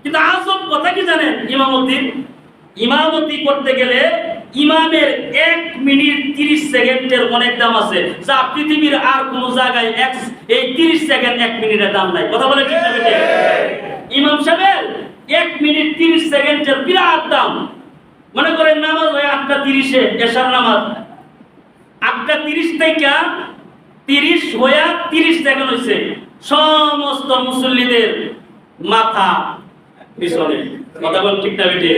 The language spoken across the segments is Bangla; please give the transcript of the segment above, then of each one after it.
কিন্তু আজব কথা কি জানেন, ইমামতি করতে গেলে ইমামের 1 মিনিট 30 সেকেন্ডের অনেক দাম আছে, যা পৃথিবীর আর কোন জায়গায় এই 30 সেকেন্ড 1 মিনিটের দাম নাই। কথা বলে ঠিক না বেটে? ইমাম সাহেবের 1 মিনিট 30 সেকেন্ডের বিরাট দাম। মনে করেন নামাজ হয় 8:30-এ, এশার নামাজ 8:30 থেকে 30 হইয়া 30 সেকেন্ড হইছে, সমস্ত মুসল্লিদের মাথা পিছনে। কথা বল ঠিক না বেটে?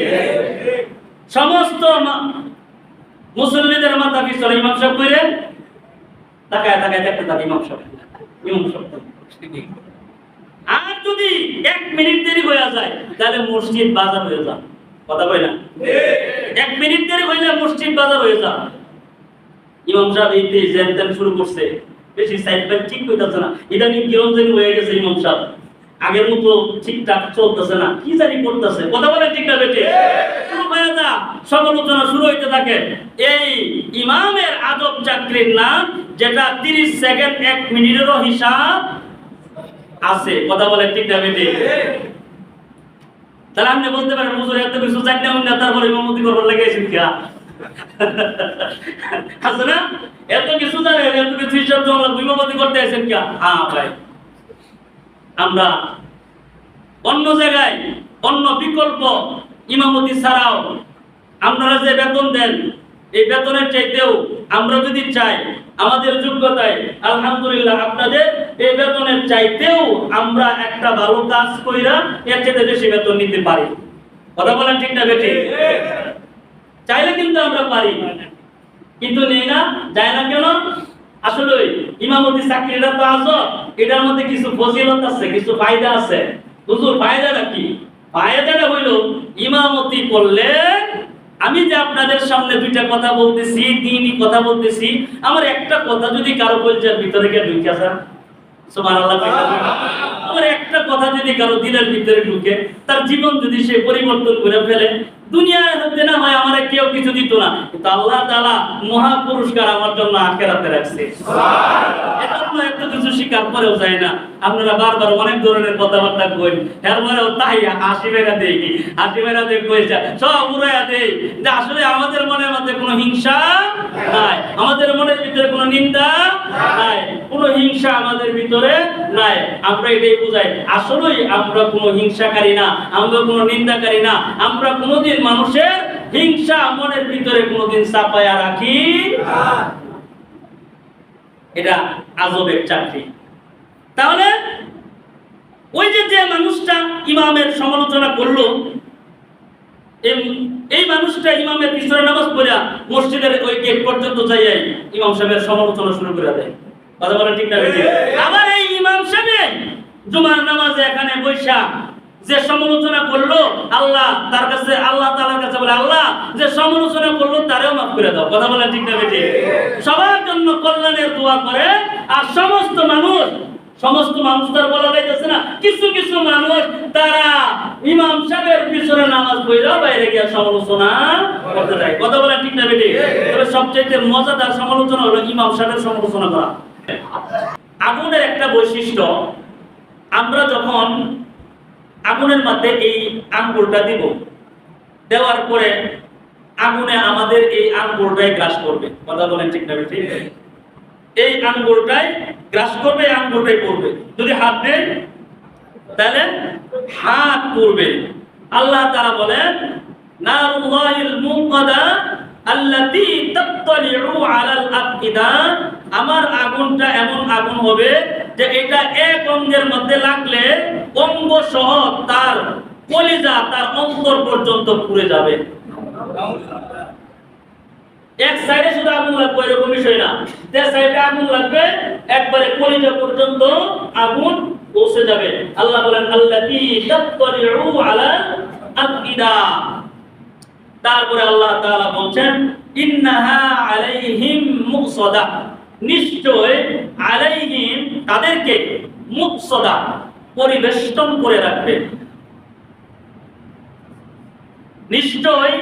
সমস্ত মুসল্লিদের মাথা পিছনে। ইমাম সাহেব কইরে তাকায় দেখতে থাকে ইমাম সাহেব। আর যদি 1 মিনিট দেরি হয়ে যায় তাহলে মসজিদ বাজার হয়ে যায়। কথা কই না? 1 মিনিট দেরি হইলে মসজিদ বাজার হয়ে যায়। ইমাম সাহেব এই জেনতেন শুরু করছে, বেশি সাইড বাই ঠিক হইতাছে না, ইদানিং গিরঞ্জনি হয়ে গেছে ইমাম সাহেব, আগের মতো ঠিকঠাক চলতেছে না, কি জানি করতেছে। কথা বলে ঠিক না বেটে? শুরু হয়ে যা, সমালোচনা শুরু হইতে থাকে। এই ইমামের আদব চাকরির নাম, যেটা 30 সেকেন্ড 1 মিনিটেরও হিসাব আছে। কথা বলে ঠিক না বেটে? তাহলে আপনি বলতে পারেন হুজুর এত কিছু জানি না, তারপরে ইমামতি করবার লাগে এসে কি আছে না? এত কিছু জানেন, এত কিছু হিসাব তো আমরা ইমামতি করতে আসেন কি? হ্যাঁ ভাই, আমরা অন্য জায়গায় অন্য বিকল্প ইমামতি ছাড়াও আপনারা যে বেতন দেন, এই বেতনের চাইতেও আমরা যদি চাই আমাদের যোগ্যতায়, আলহামদুলিল্লাহ আপনাদের এই বেতনের চাইতেও আমরা একটা ভালো কাজ কইরা এর চাইতে বেশি বেতন নিতে পারি। কথা বলেন ঠিক না বেটে? চাইলে কিন্তু আমরা পারি, কিন্তু নেই না, যায় না কেন? আসলে ইমামতি চাকরিটা তো আজব, এটার মধ্যে কিছু ফজিলত আছে, কিছু ফায়দা আছে। হুজুর ফায়দাটা কি? ফায়দাটা হইল ইমামতি করলে আমি যে আপনাদের সামনে দুইটা কথা বলতেছি, দ্বীনি কথা বলতেছি, আমার একটা কথা যদি কারো কলজার ভিতরে গিয়ে ঢুকে যায়, সুবহানাল্লাহ, আমার একটা কথা যদি কারো দিলের ভিতরে ঢুকে, তার জীবন যদি সে পরিবর্তন করে ফেলে, দুনিয়ায় হতে না হয় আমারে কেউ কিছু দিত না, কিন্তু আল্লাহ তাআলা মহা পুরস্কার আমার জন্য আখিরাতে রাখছে। সুবহানাল্লাহ। এজন্য এত কিছু স্বীকার করেও যায় না। আপনারা বারবার অনেক ধরনের কথাবার্তা কই, এরপরেও তাই হাসি মেরা দেই, কইছে সব উড়াইয়া দেই, যে আসলে আমাদের মনের মধ্যে কোনো হিংসা নাই, আমাদের মনের ভিতরে কোনো নিন্দা নাই, কোনো হিংসা আমাদের ভিতরে নাই। আমরা এটাই বুঝাই, আসলেই আমরা কোনো হিংসাকারী না, আমরা কোনো নিন্দাকারী না, আমরা কোনোদিন মানুষের হিংসা মনের ভিতরে কোনোদিন চাপায়া রাখি না। এটা আজবের চাকরি। তাহলে ওই যে মানুষটা ইমামের সমালোচনা করলো, এই মানুষটা ইমামের পিছনে নামাজ পড়া মসজিদের ওই গেট পর্যন্ত যাইয়াই ইমাম সাহেবের সমালোচনা শুরু করে দেয়। কথা বলেন ঠিক না বেঠিক? আবার এই ইমাম সাহেব জুমার নামাজে এখানে বৈশা যে সমালোচনা করলো, আল্লাহ তার কাছে, আল্লাহ তাআলার কাছে বলে, আল্লাহ যে সমালোচনা করলো তারেও মাফ করে দাও। কথা বলেন ঠিক না বেঠিক? সবার জন্য কল্যাণের দোয়া করে। আর সমস্ত মানুষ তার বলা যাইতেছে না, কিছু মানুষ তারা ইমাম সাহেবের পিছনে নামাজ পড়া বাইরে গিয়ে সমালোচনা করতে যায়। কথা বলেন ঠিক না বেঠিক? তবে সবচেয়ে মজাদার সমালোচনা হলো ইমাম সাহেবের সমালোচনা করা। আগুনের একটা বৈশিষ্ট্য, আমরা যখন আগুনের মধ্যে এই আঙ্গুলটা দিব, দেওয়ার পরে আগুনে আমাদের এই আঙ্গুলটাই গ্রাস করবে। কথা বলেন ঠিক না বেঠিক? এই আঙ্গুলটাই গ্রাস করবে, এই আঙ্গুলটাই পড়বে। যদি হাত দেন তাহলে হাত পড়বে। আল্লাহ তাআলা বলেন, নারুল্লাহিল মুকাদা আল্লাতী তাত্তালিউ আলাল আফইদা, আমার আগুনটা এমন আগুন হবে যে এটা এক অঙ্গের মধ্যে লাগলে অঙ্গ সহ তার কলিজা, তার অন্তর পর্যন্ত পুড়ে যাবে। এক সাইডে শুধু আগুন লাগবে এরকম বিষয় না, যে সাইডে আগুন লাগবে একবারে কলিজা পর্যন্ত আগুন পৌঁছে যাবে। আল্লাহ বলেন, আল্লাতী তাত্তালিউ আলাল আফইদা। তারপরে আল্লাহ তাআলা বলেন, ইন্নাহা আলাইহিম মুকসাদা, নিশ্চয় আলাইহিম তাদেরকে মুকসাদা পরিবেষ্টন করে রাখবে, নিশ্চয়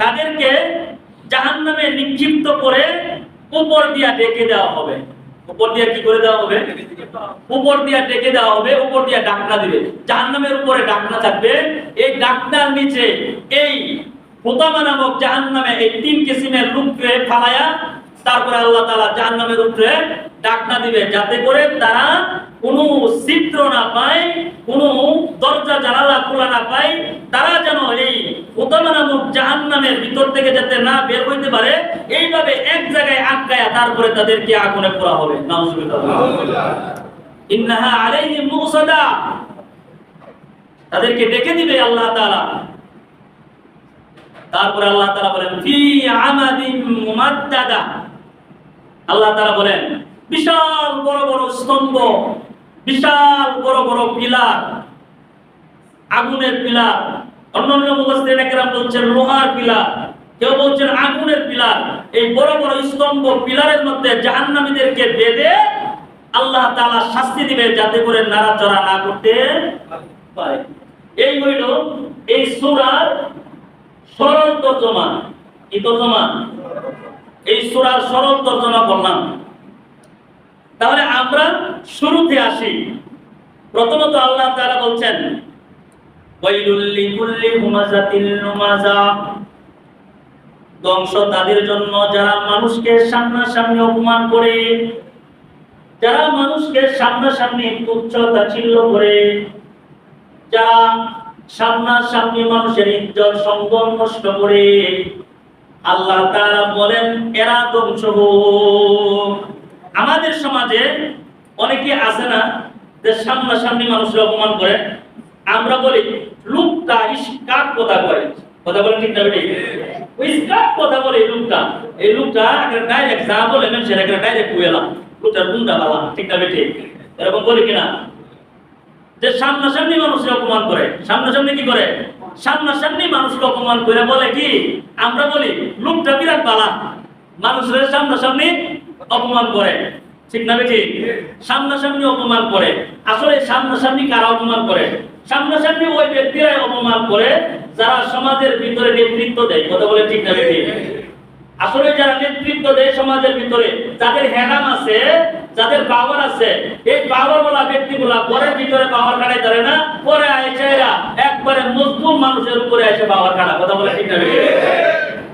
তাদেরকে জাহান্নামে নিক্ষিপ্ত করে উপর দিয়া ডেকে দেওয়া হবে। উপর দিয়ে কি করে দেওয়া হবে? উপর দিয়ে ডেকে দেওয়া হবে, উপর দিয়ে ঢাকনা দিবে। জাহান্নামের উপরে ঢাকনা থাকবে, এই ঢাকনার নিচে এই হুতামা নামক জাহান্নামে এই 3 কিসিমের লোককে ফালায়া তারপরে আল্লাহ তাআলা জাহান্নামের উপরে ঢাকনা দিবে, যাতে করে তারা কোনো ছিদ্র না পায়, কোনো দরজা জানালা খোলা না পায়, তারা যেন এই হুতামা নামক জাহান্নামের ভিতর থেকে যাতে না বের হইতে পারে, এইভাবে এক জায়গায় আটকায়া তারপরে তাদেরকে আগুনে পোড়া হবে। নাউজুবিল্লাহ। ইন্নাহা আলাইহিম মুসাদা, তাদেরকে ডেকে দিবে আল্লাহ তাআলা। তারপরে আল্লাহ তাআলা বলেন ফি আমাদিন মুমাদ্দাদা, আল্লাহ তাআলা বলেন বিশাল বড় বড় স্তম্ভ, বিশাল বড় বড় পিলার, আগুনের পিলার। অন্যান্য মুফাসসিরিন کرام বলছেন লোহার পিলার, কেউ বলছেন আগুনের পিলার। এই বড় বড় স্তম্ভ পিলারের মধ্যে জাহান্নামীদেরকে বেঁধে আল্লাহ তাআলা শাস্তি দিবেন, যাতে করে নাড়াচাড়া না করতে পারে। এই হইল এই সূরার সরল তরজমা। কি তরজমা? এই সূরার সরল তরজমা বললাম। তাহলে আমরা শুরুতে আসি। প্রথমত আল্লাহ তাআলা বলছেন ওয়াইলুল লিকুল্লি হুমাযাতিল লুমাযা, ধ্বংস তাদের জন্য যারা মানুষকে সামনাসামনি অপমান করে, যারা মানুষকে সামনাসামনি তুচ্ছ তাচ্ছিল্য করে, যারা সামনাসামনি মানুষের ইজ্জত সম্মান নষ্ট করে, আল্লাহ তাআলা বলেন এরা ধ্বংস হোক। আমাদের সমাজে অনেকে আছে না যে সামনাসামনি মানুষের অপমান করে, আমরা বলি লোকটা ইসকাত কথা বলে, কথা বলে ঠিক না বেটি? ওই ইসকাত কথা বলে এই লোকটা একটা ডাইরেক্ট যা বলে মানুষের একটা ডাইরেক্ট কইলাম, লোকটার গুন্ডা বালা, ঠিক না বেটি? এরকম বলি কিনা? যে সামনাসামনি মানুষকে অপমান করে, সামনাসামনি কি করে? সামনাসামনি মানুষকে অপমান করে বলে কি, আমরা বলি লোকটা বিরাট বালা, মানুষের সামনাসামনি অপমান করে, ঠিক না বেটি? সামনাসামনি অপমান করে। আসলে সামনাসামনি কারা অপমান করে? সামনাসামনি ওই ব্যক্তিরাই অপমান করে যারা সমাজের ভিতরে নেতৃত্ব দেয়, কথা বলে ঠিক না বেটি? আসলে যারা নেতৃত্ব দেয় সমাজের ভিতরে, যাদের হ্যাডাম আছে, যাদের পাওয়ার আছে, এই পাওয়ারওয়ালা ব্যক্তিগুলা পরের ভিতরে পাওয়ার কাটাই ধরে না, পরে আইসা এরা একবারে মজলুম মানুষের উপরে এসে পাওয়ার কাটা, কথা বলে ঠিক না বেটি?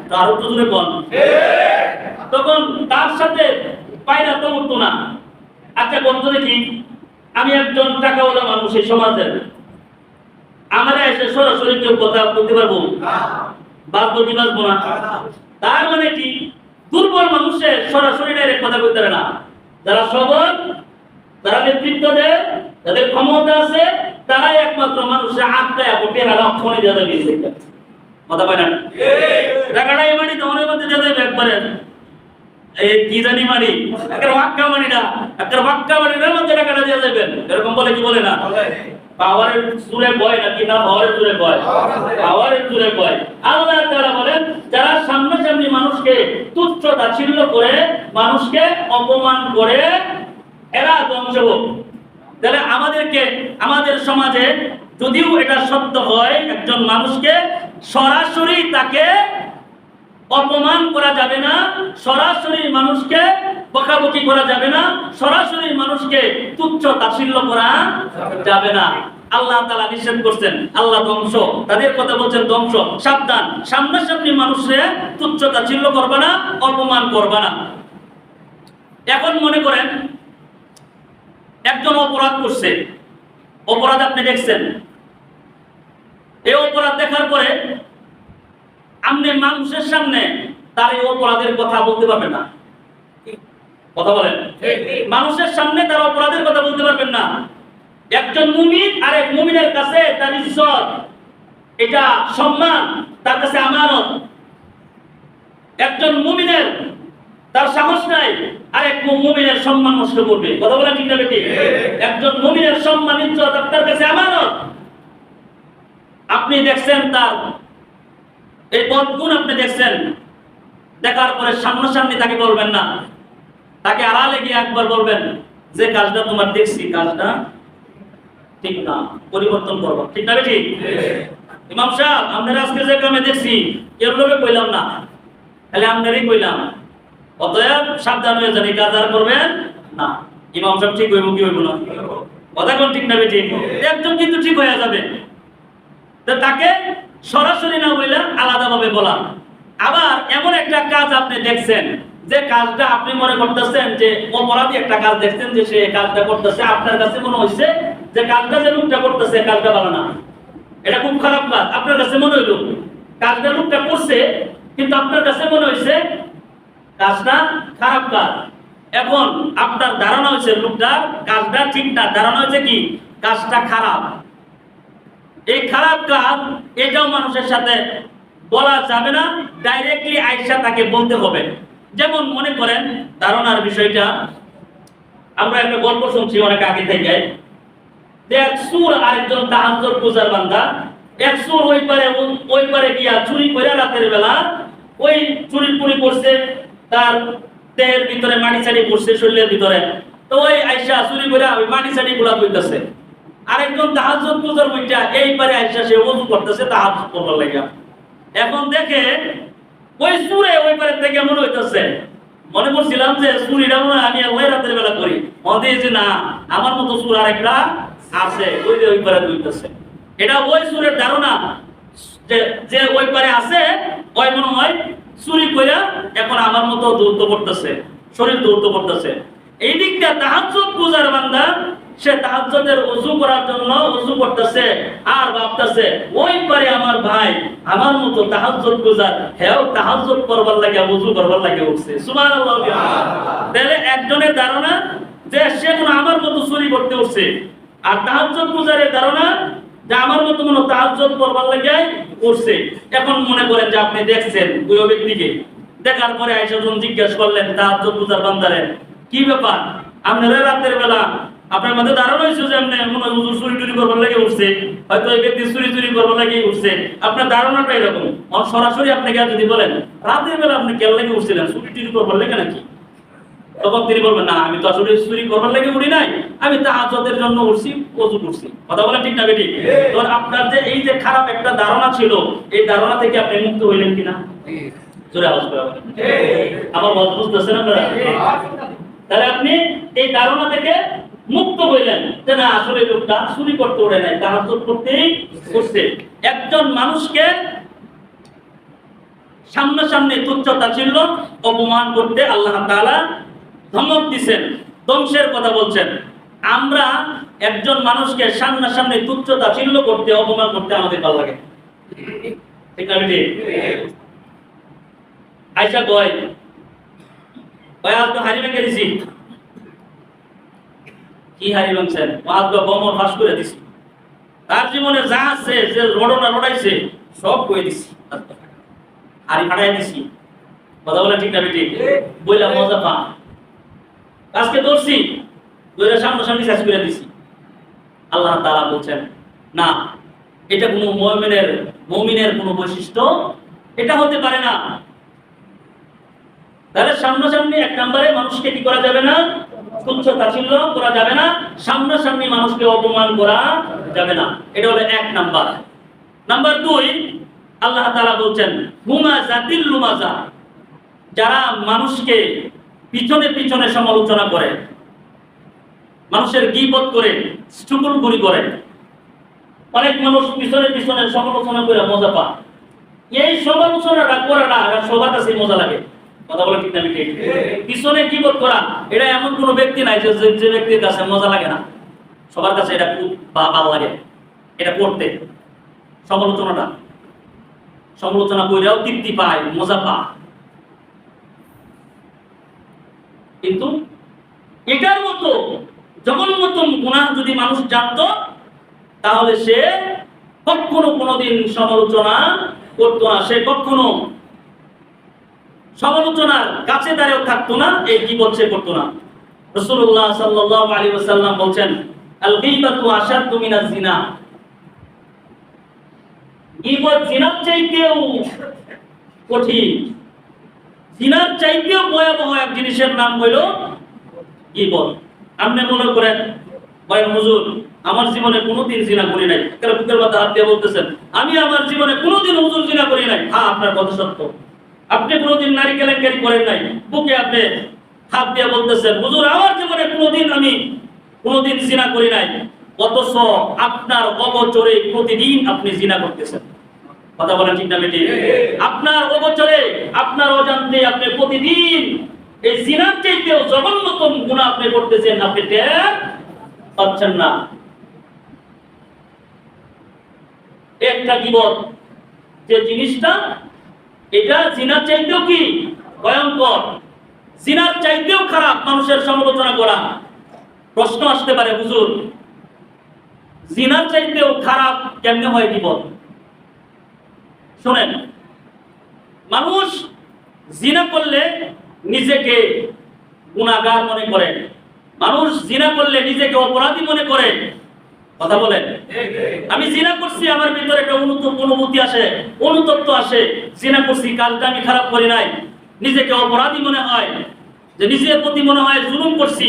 তার তো জুড়ে কোন তখন তার সাথে পায়রা তো উঠতো না। আচ্ছা বলতো দেখি, আমি একজন টাকাওয়ালা মানুষ এই সমাজের, আমার এসে সরাসরি কেউ কথা বলতে পারবো? বাঁচবো কি বাঁচবো না? তার মানে কি, দুর্বল মানুষের সরাসরি ডাইরেক্ট কথা বলতে পারে না। যারা সবল, যারা নেতৃত্ব দেয়, যাদের ক্ষমতা আছে, তারাই একমাত্র মানুষের আত্মায় আপনি লক্ষণে দিয়ে দেবে, কথা পায় না? টাকাটাই মানি তো মনের মধ্যে দিয়ে দেবে একবারে, এই কি জানি মানি, একটা বাক্কা মানি না, একটা বাক্কা মানি না মধ্যে টাকাটা দিয়ে দেবেন, এরকম বলে কি বলে না? পাওয়ারের জোরে ভয় নাকি না পাওয়ারের জোরে ভয়? পাওয়ারের জোরে ভয়। আল্লাহ তাআলা বলেন যারা সামনাসামনি মানুষকে তুচ্ছ তাচ্ছিল্য করে, মানুষকে অপমান করে, এরা ধ্বংস হোক। তাহলে আমাদেরকে, আমাদের সমাজে যদিও এটা সত্য হয়, একজন মানুষকে সরাসরি তাকে অপমান করা যাবে না, সরাসরি মানুষকে বকাবকি করা যাবে না, সরাসরি মানুষকে তুচ্ছ তাচ্ছিল্য করা যাবে না। আল্লাহ তাআলা নিষেধ করছেন, আল্লাহ ধ্বংস, তাদের কথা বলছেন ধ্বংস, সাবধান, সামনাসামনি মানুষের তুচ্ছ তাচ্ছিল্য করবে না, অপমান করবে না। এখন মনে করেন একজন অপরাধ করছে, অপরাধ আপনি দেখছেন, এই অপরাধ দেখার পরে আপনি মানুষের সামনে তার এই অপরাধের কথা বলতে পারবেন না, কথা বলেন? মানুষের সামনে তার অপরাধের কথা বলতে পারবেন না। একজন মুমিন আর এক মুমিনের কাছে তার ইজ্জত, এটা সম্মান, তার কাছে আমানত। একজন মুমিনের তার সাহস নাই আর এক মুমিনের সম্মান নষ্ট করবে, কথা বলেন ঠিক না বেটি? একজন মুমিনের সম্মান, ইজ্জত আপনার কাছে আমানত। আপনি দেখছেন তার এই বদগুণ, আপনি দেখছেন, দেখার পরে সামনাসামনি তাকে বলবেন না, তাকে আড়ালে গিয়ে একবার বলবেন যে কাজটা তোমার দেখছি, কাজটা ঠিক না, পরিবর্তন করবো, ঠিক না বেটি? ইমাম সাহেব আপনার আজকে যে কামে দেখছি, এর লোকে কইলাম না, তাহলে আপনারই কইলাম, অতএব সাবধান হয়ে যান, এই কাজ আর করবেন না। ইমাম সাহেব ঠিক হইব কি হইব না? কথা কোন ঠিক না ঠিক? একজন কিন্তু ঠিক হয়ে যাবে, তো তাকে সরাসরি না বলে আলাদাভাবে বলা। আবার এমন একটা কাজ আপনি দেখছেন যে কাজটা আপনি মনে করতেছেন যে অপরাধী একটা কাজ দেখছেন যে সে কাজটা করতেছে, আপনার কাছে মনে হইছে যে কাজটা যে লোকটা করতেছে কাজটা ভালো না, এটা খুব খারাপ কাজ। আপনার কাছে মনে হইল কাজটা লোকটা করছে, কিন্তু আপনার কাছে মনে হইছে কাজটা খারাপ কাজ। এখন আপনার ধারণা হয়েছে লোকটার কাজটা ঠিক না, ধারণা হয়েছে কি কাজটা খারাপ। এই খারাপ কাজ এটাও মানুষের সাথে বলা যাবে না, ডাইরেক্টলি আয়েশা তাকে বলতে হবে। যেমন মনে করেন ধারণার বিষয়টা, আমরা একটা গল্প শুনছি অনেক আগে থেকে, যে এক সুর আরেকজন তাহাজ্জুদ পূজার বান্দা, এক সুর ওই পারে গিয়া চুরি করে রাতের বেলা ওই চুরি পুরি করছে, তার দেহের ভিতরে মাটি চাটি পড়ছে শরীরের ভিতরে, তো ওই আয়েশা চুরি করে ওই মাটি চাটি গুলা কইতাছে। আরেকজন তাহাজ্জুদ পূজার বইটা এই পারে আয়েশা সে ওযু করতেছে তাহাজ্জুদ করবার লাগা। এখন দেখে ওই সুরে ওই পারে থেকে মনে হইতাছে, মনে করছিলাম যে চুরিটা মনে আমি আল্লাহ রাতের বেলা করি, মনে যে না আমার মতো সুর আরেকটা আছে ওই যে ওই পারে দুইতাছে। এটা ওই সুরের ধারণা যে ওই পারে আছে, ওই মনে হয় চুরি কইরা এখন আমার মতো দৌড় করতেছে, শরীর দৌড় করতেছে। এই দিকটা তাহাজ্জুদ পূজার বান্দা সে তাহাজ্জুদের ওযু করার জন্য ওযু করতেছে আর ভাবতেছে ওই পারে আমার ভাই আমার মতো তাহাজ্জুদ পূজার, হেও তাহাজ্জুদ করবার লাগে ওযু করবার লাগে উঠছে। সুবহানাল্লাহ। তাহলে একজনের ধারণা যে সে মনে আমার মতো চুরি করতে উঠছে, আর তাহাজ্জুদ পূজারের ধারণা যে আমার মতো মনে তাহাজ্জুদ করবার লাগে উঠছে। এখন মনে করেন যে আপনি দেখছেন ওই ব্যক্তিকে, দেখার পরে আয়েশা যখন জিজ্ঞাসা করলেন তাহাজ্জুদ পূজার বান্দারে কি ব্যাপার আপনারা রাতের বেলা আপনার মধ্যে ধারণা হয়েছে যে আপনি মনে হয় হুজুর চুরি টুরি করবার লাগে উঠছে, হয়তো এই ব্যক্তি চুরি করবার লাগে উঠছে, আপনার ধারণাটা এরকম। সরাসরি আপনাকে যদি বলেন রাতের বেলা আপনি কেন লাগে উঠছিলেন চুরি টুরি করবার লাগে নাকি, তখন তিনি বলবেন না আমি তো আসলে চুরি করবার লাগে উঠি নাই, আমি তাহাজ্জুদের জন্য উঠছি, ওযু করছি। কথা বলেন ঠিক না বেটি? তো আপনার যে এই যে খারাপ একটা ধারণা ছিল, এই ধারণা থেকে আপনি মুক্ত হইলেন কিনা? জোরে আওয়াজ করে বলেন। আমার কথা বুঝতেছেন আপনারা? তাহলে আপনি এই ধারণা থেকে মুক্ত হইলেন যে না আসলে লোকটা চুরি করতে ওঠে নাই, তাহাজ্জুদ করতেই করছে। একজন মানুষকে সামনাসামনি তুচ্ছ-তাচ্ছিল্য অপমান করতে আল্লাহ তাআলা ধমক দিবেন, ধ্বংসের কথা বলছেন। আমরা একজন মানুষকে সামনাসামনি তুচ্ছ-তাচ্ছিল্য করতে অপমান করতে আমাদের ভালো লাগে, ঠিক না বেটি? আয়েশা কয় আজ তো হারি ভেঙে দিছি। কি হারি ভাঙছেন? আজ তো বমর ফাঁস করে দিছি, তার জীবনে যা আছে যে রড়না রড়াইছে সব কয়ে দিছি, হারি ফাটাই দিছি। কথা বলে ঠিক না বেটি? বইলা মজা পা আজকে ধরছি ধরে সামনাসামনি শেষ করে দিছি। আল্লাহ তাআলা বলছেন না, এটা কোনো মুমিনের কোনো বৈশিষ্ট্য এটা হতে পারে না। তাহলে সামনাসামনি এক নম্বরে মানুষকে কি করা যাবে না? তুচ্ছ-তাচ্ছিল্য করা যাবে না, সামনাসামনি মানুষকে অপমান করা যাবে না। এটা হলো এক নাম্বার। নাম্বার 2, আল্লাহ তাআলা বলছেন হুমাযাতিল লুমাযা, যারা মানুষকে পিছনে পিছনে সমালোচনা করে, মানুষের গীবত করে, চুগলখড়ি করে। অনেক মানুষ পিছনে পিছনে সমালোচনা করে মজা পায়। এই সমালোচনাটা করাটা সবার কাছে মজা লাগে। কথা বলে ঠিক না ঠিক? পিছনে গীবত করা এটা এমন কোনো ব্যক্তি নাই যে ব্যক্তির কাছে মজা লাগে না, সবার কাছে এটা খুব ভালো লাগে এটা করতে। সমালোচনা কইরাও তৃপ্তি পায়, মজা পায়। কিন্তু এটার মতো জঘন্যতম গুনাহ যদি মানুষ জানতো তাহলে সে কখনো কোনোদিন সমালোচনা করতো না, সে কখনো সমালোচনার কাছে দাঁড়িয়েও থাকতো না, এই গীবত সে করতো না। রাসূলুল্লাহ সাল্লাল্লাহু আলাইহি ওয়াসাল্লাম বলেন আল গীবাতু আশাদ্দু মিনাজ জিনা, গীবত জিনার চাইতেও কঠিন, জিনার চাইতেও ভয়াবহ এক জিনিসের নাম হলো গীবত। আপনি মনে করেন ভাই হুজুর আমার জীবনে কোনোদিন জিনা করি নাই, কেন বুকের মাথা হাত দিয়ে বলতেছেন আমি আমার জীবনে কোনোদিন হুজুর জিনা করি নাই? হ্যাঁ, আপনার কথা সত্য। আপনি কোনোদিন নারী কেলেঙ্কারি করেন নাই, বুকে আপনি হাত দিয়ে বলতেছেন, হুজুর আমার জীবনে কোনোদিন জিনা করি নাই, অথচ আপনার অগোচরে প্রতিদিন আপনি জিনা করতেছেন। কথা বলেন ঠিক না বেঠিক? আপনার অগোচরে, আপনার অজান্তে আপনি প্রতিদিন এই জিনার চাইতেও জঘন্যতম গুনাহ আপনি করতেছেন, আপনি টের পাচ্ছেন না। একটা গীবত যে জিনিসটা, এটা জিনার চাইতেও কি ভয়ঙ্কর, জিনার চাইতেও খারাপ মানুষের সমালোচনা করা। প্রশ্ন আসতে পারে, হুজুর জিনার চাইতেও খারাপ কেমনে হয় গীবত? শুনেন, মানুষ জিনা করলে নিজেকে গুনাহগার মনে করে, মানুষ জিনা করলে নিজেকে অপরাধী মনে করে। কথা বলেন, আমি জিনা করছি, আমার ভিতরে একটা অনুভূতি আসে, অনুতপ্ত আসে, জিনা করছি, কাজটা আমি খারাপ করি নাই, নিজেকে অপরাধী মনে হয়, যে নিজের প্রতি মনে হয় জুলুম করছি,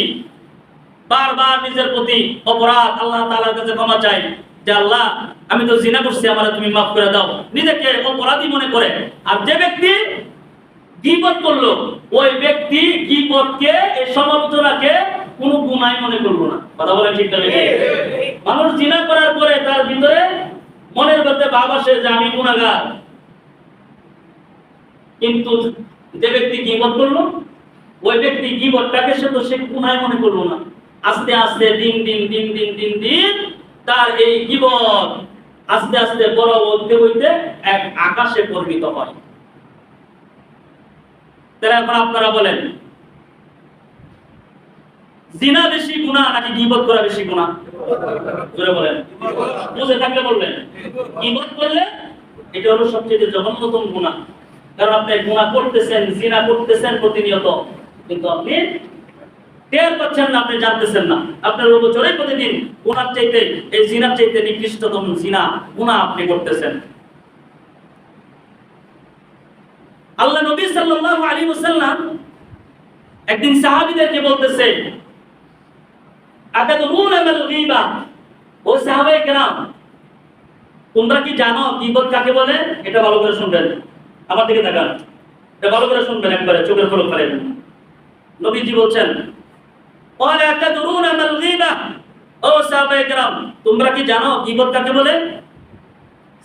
বারবার নিজের প্রতি অপরাধ, আল্লাহ তাআলার কাছে ক্ষমা চাই যে আল্লাহ আমি তো জিনা করছি, আমারে তুমি মাফ করে দাও, নিজেকে অপরাধী মনে করে। আর যে ব্যক্তি গীবত করলো, ওই ব্যক্তি গীবতকে, এই সমালোচনাকে কোনো গুনাহ মনে করলো না। কথা বলেন ঠিক না? মানুষ জিনা করার পরে তার ভিতরে মনের মধ্যে ভাব আসে যে আমি গুনাহগার, কিন্তু যে ব্যক্তি গীবত করলো, ওই ব্যক্তি গীবতটাকে সে গুনাহ মনে করলো না। আস্তে আস্তে দিন দিন তার এই গীবত আস্তে আস্তে বড় হইতে এক আকাশে পরিণত হয়। তাহলে এখন আপনারা বলেন, জিনা বেশি গুনাহ নাকি গীবত করা বেশি গুনাহ? জোরে বলেন, বুঝে থাকলে বলবেন। গীবত করলে এটা হলো সবচেয়ে জঘন্যতম গুনাহ, কারণ আপনি গুনাহ করতেছেন, জিনা করতেছেন প্রতিনিয়ত, কিন্তু আপনি টের পাচ্ছেন না, আপনি জানতেছেন না। আপনার অগোচরে প্রতিদিন গুনাহ চাইতে, এই জিনার চাইতে নিকৃষ্টতম জিনা গুনাহ আপনি করতেছেন। আল্লাহ নবী সাল্লাল্লাহু আলাইহি ওয়াসাল্লাম একদিন সাহাবীদেরকে বলতেছে, আতাদরুনা মাল গীবা, ও সাহাবায়ে কেরাম তোমরা কি জানো গীবত কাকে বলে? এটা ভালো করে শুনবেন, আমার দিকে তাকান, এটা ভালো করে শুনবেন, একবারে চোখের পলক ফেলেন। নবীজি বলছেন, ওয়ালা আতাদরুনা মাল গীবা, ও সাহাবায়ে কেরাম তোমরা কি জানো গীবত কাকে বলে?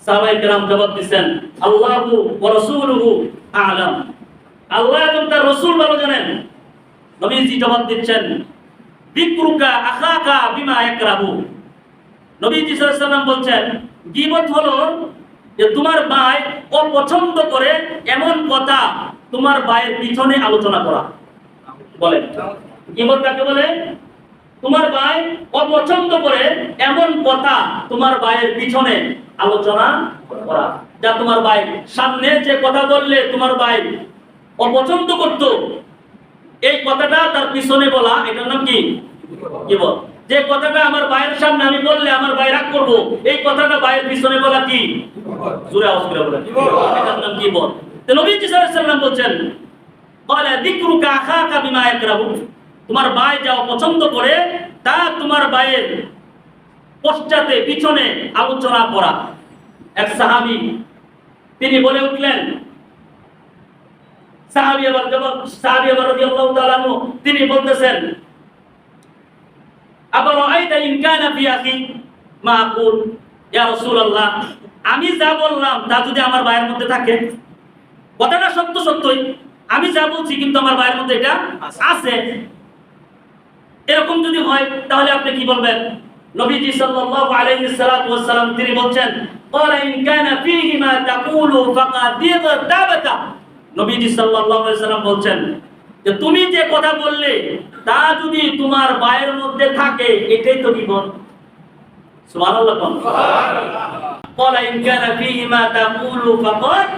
সাহাবায়ে কেরাম জবাব দিচ্ছেন, আল্লাহু ওয়া রাসূলুহু আ'লাম, আল্লাহ এবং তার রাসূল ভালো জানেন। নবীজি জবাব দিচ্ছেন, যিকরুকা আখাকা বিমা ইয়াকরাহু, নবীজি সাল্লাল্লাহু আলাইহি ওয়াসাল্লাম বলছেন গীবত হলো যে তোমার ভাই অপছন্দ করে এমন কথা তোমার ভাইয়ের পিছনে আলোচনা করা। বলেন, গীবত কাকে বলে? তোমার ভাই অপছন্দ করে এমন কথা তোমার ভাইয়ের পিছনে আলোচনা করা, যা তোমার ভাই সামনে যে কথা বললে তোমার ভাই অপছন্দ করত, এই কথাটা তার পিছনে বলা, এটার নাম কি? গীবত। যে কথাটা আমার ভাইয়ের সামনে আমি বললে আমার ভাই রাগ করব, এই কথাটা ভাইয়ের পিছনে বলা কি? জোরে আওয়াজ করে বলেন, এটার নাম গীবত। তো নবীজি সাল্লাল্লাহু আলাইহি ওয়াসাল্লাম বলেন, ক্বালা যিকরুকা আখাকা বিমা ইয়াকরাহু, তোমার ভাই যা পছন্দ করে তা তোমার ভাইয়ের পশ্চাতে পিছনে আলোচনা করা। এক সাহাবী তিনি বলে উঠলেন, সাহাবী রাদিয়াল্লাহু তাআলা আনহু তিনি বলতেছেন, আবারাআইতা ইন কানা ফি আখি মা আকুল, ইয়া রাসূলুল্লাহ আমি যা বললাম তা যদি আমার ভাইয়ের মধ্যে থাকে, কথাটা সত্যই আমি যা বলছি কিন্তু আমার ভাইয়ের মধ্যে এটা আছে, এরকম যদি হয় তাহলে আপনি কি বলবেন? নবীজি সাল্লাল্লাহু আলাইহি ওয়াসাল্লাম তিনি বলেন, ক্বালা ইন কানা ফীহি মা তাকুলু ফাকাদ ইগতাবাতা, নবীজি সাল্লাল্লাহু আলাইহি ওয়াসাল্লাম বলেন যে তুমি যে কথা বললে তা যদি তোমার ভাইয়ের মধ্যে থাকে, এটাই তো গীবত। সুবহানাল্লাহ, সুবহানাল্লাহ। ক্বালা ইন কানা ফীহি মা তাকুলু ফাকাদ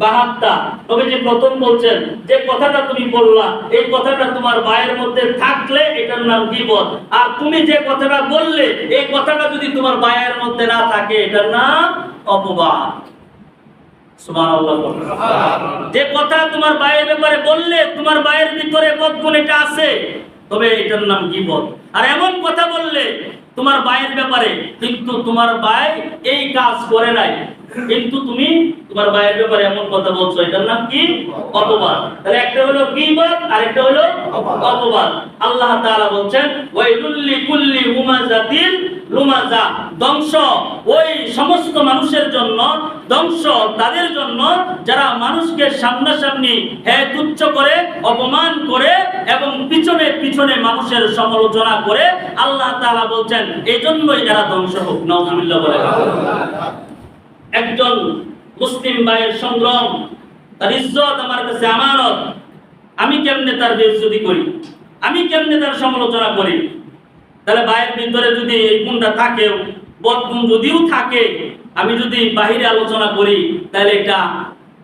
বাহাত্তা, নবীজি প্রথম বলছেন যে কথাটা তুমি বললা, এই কথাটা তোমার ভাইয়ের মধ্যে থাকলে এটার নাম গীবত, আর তুমি যে কথাটা বললে এই কথাটা যদি তোমার ভাইয়ের মধ্যে না থাকে এটার নাম অপবাদ। সুবহানাল্লাহ, সুবহানাল্লাহ। যে কথা তোমার ভাইয়ের ব্যাপারে বললে তোমার ভাইয়ের ভিতরে বদগুণ এটা আছে, তবে এটার নাম গীবত। আর এমন কথা বললে তোমার ভাইয়ের ব্যাপারে কিন্তু তোমার ভাই এই কাজ করে নাই, কিন্তু তুমি তোমার ভাইয়ের ব্যাপারে এমন কথা বলছো, এটার নাম কি? অপবাদ। তাহলে একটা হলো গীবত আর একটা হলো অপবাদ। আল্লাহ তাআলা বলছেন ওয়াইলুল লিকুল্লি হুমাযাতিন লুমাযা, ধ্বংস ওই সমস্ত মানুষের জন্য, ধ্বংস তাদের জন্য যারা মানুষকে সামনাসামনি তুচ্ছ করে, অপমান করে এবং পিছনে পিছনে মানুষের সমালোচনা করে। আল্লাহ তাআলা বলছেন এই জন্যই এরা ধ্বংস হোক। নাউযুবিল্লাহ বলে। একজন মুসলিম ভাইয়ের সংগ্রাম, তার ইজ্জত আমার কাছে আমানত। আমি কেমনে তার বেইজ্জতি করি, আমি কেমনে তার সমালোচনা করি? তাহলে ভাইয়ের ভিতরে যদি এই গুণটা থাকে, বদগুণ যদিও থাকে, আমি যদি বাহিরে আলোচনা করি তাহলে এটা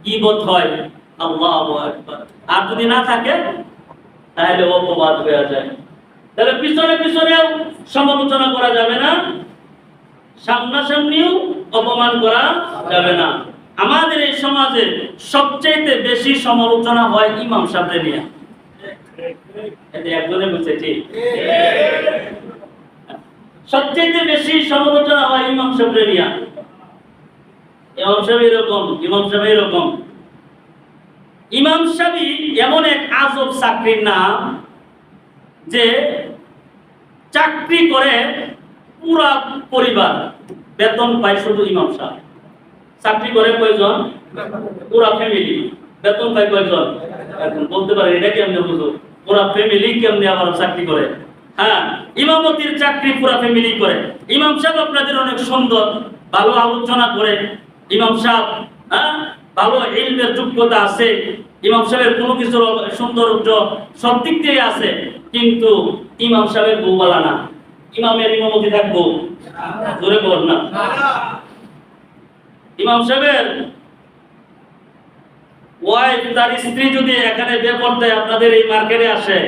গীবত হয়। আল্লাহু আকবার। আর যদি না থাকে তাহলে অপবাদ হয়ে যায়। তাহলে পিছনে পিছনেও সমালোচনা করা যাবে না, সামনাসামনিও অপমান করা যাবে না। আমাদের এই সমাজে সবচেয়ে বেশি সমালোচনা হয় ইমাম সাহেবদের নিয়ে। একজনে বলছে ঠিক, সবচেয়ে বেশি সমালোচনা হয় ইমাম সাহেবদের নিয়ে। ইমাম সাহেব এরকম, ইমাম সাহেব এরকম। ইমাম সাহেব এমন এক আজব চাকরির নাম যে চাকরি করে পুরা পরিবার, বেতন পায় শুধু ইমাম সাহেব। চাকরি করে কয়জন? পুরা ফ্যামিলি। বেতন পায় কয়জন? এখন বলতে পারে এটা কেমনে বুঝো? পুরা ফ্যামিলি কেমনে আবার চাকরি করে? হ্যাঁ, ইমামতির চাকরি পুরা ফ্যামিলি করে। ইমাম সাহেব আপনাদের অনেক সুন্দর, ভালো আলোচনা করে। ইমাম সাহেব ভালো ইলমের যোগ্যতা আছে। ইমাম সাহেবের কোনো কিছুর সৌন্দর্য সব দিক দিয়ে আছে, কিন্তু ইমাম সাহেবের বউ বলা না। ইমামের ইমামতি থাকবো? জোরে বল না। ইমাম সাহেবের ওয়াইফ, তার স্ত্রী যদি এখানে বেপরদায় আপনাদের এই মার্কেটে আসে,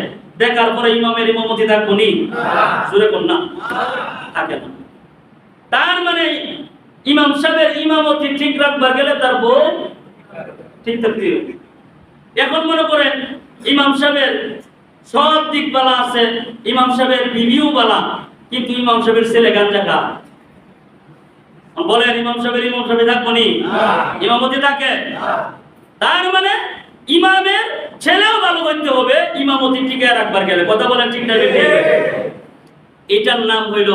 দেখার পরে ইমামের ইমামতি থাকবো নি? জোরে বল না, থাকে না। তার মানে ইমাম সাহেবের ইমামতি ঠিক রাখবার গেলে তার বউ ঠিক থাকতে হবে। এখন মনে করেন ইমাম সাহেবের সব দিক বালা আছে, ইমাম সাহেবের বিবিও বালা, কিন্তু ইমাম সাহেবের ছেলে গাঞ্জা খা। বলেন ইমাম সাহেবের থাকবো নি? ইমামতি থাকে। তার মানে ইমামের ছেলেও ভালো করতে হবে ইমামতি টিকে রাখবার গেলে। কথা বলেন ঠিক না? এটার নাম হইল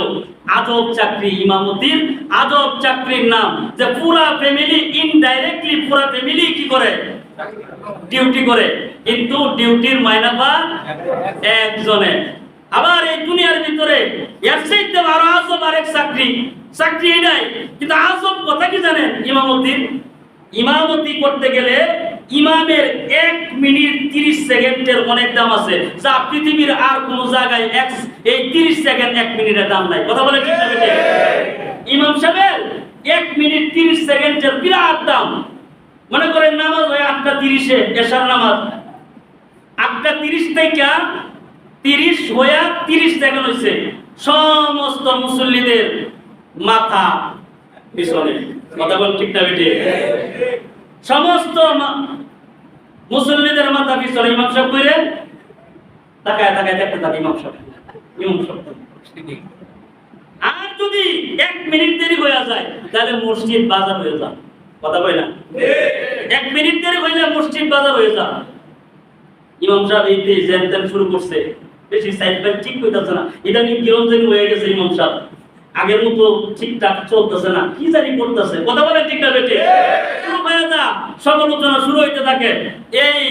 আজব চাকরি। ইমামতির আজব চাকরির নাম যে পুরা ফ্যামিলি, ইনডাইরেক্টলি পুরা ফ্যামিলি কি করে? ডিউটি করে, কিন্তু ডিউটির মাইনা পায় একজনে। আবার এই দুনিয়ার ভিতরে এর চাইতে আরো আজব আরেক চাকরি নাই, কিন্তু আজব কথা কি জানেন? ইমামতি করতে গেলে ইমামের 1 মিনিট 30 সেকেন্ডের অনেক দাম আছে, যা পৃথিবীর আর কোন জায়গায় এই 30 সেকেন্ড 1 মিনিটের দাম নাই। কথা বলে ঠিক না? ইমাম সাহেবের 1 মিনিট 30 সেকেন্ডের বিরাট দাম। মনে করেন নামাজ হয় 8:30-এ, এশার নামাজ 8:30 থেকে 30 হইয়া 30 সেকেন্ড হইছে, সমস্ত মুসল্লিদের মাথা পিছনে। কথা বল ঠিক না বেটে? সমস্ত মুসল্লিদের মাথা পিছনে। ইমাম সাহেব কইরে তাকায় দেখতে থাকে ইমাম সাহেব। আর যদি 1 মিনিট দেরি হয়ে যায় তাহলে মসজিদ বাজার হয়ে যায়। কথা কই না? 1 মিনিট দেরি হইলে মসজিদ বাজার হয়ে যায়। ইমাম সাহেব এইতে জেনতেন শুরু করছে, বেশি সাইড বাই ঠিক কইতাছে না। ইদানিং কিরম জানি হয়ে গেছে ইমাম সাহেব, আগের মতো ঠিকঠাক চলতেছে না, কি জানি করতেছে। কথা বলে ঠিক না বেটে? শুরু হয়ে যা, সমালোচনা শুরু হইতে থাকে। এই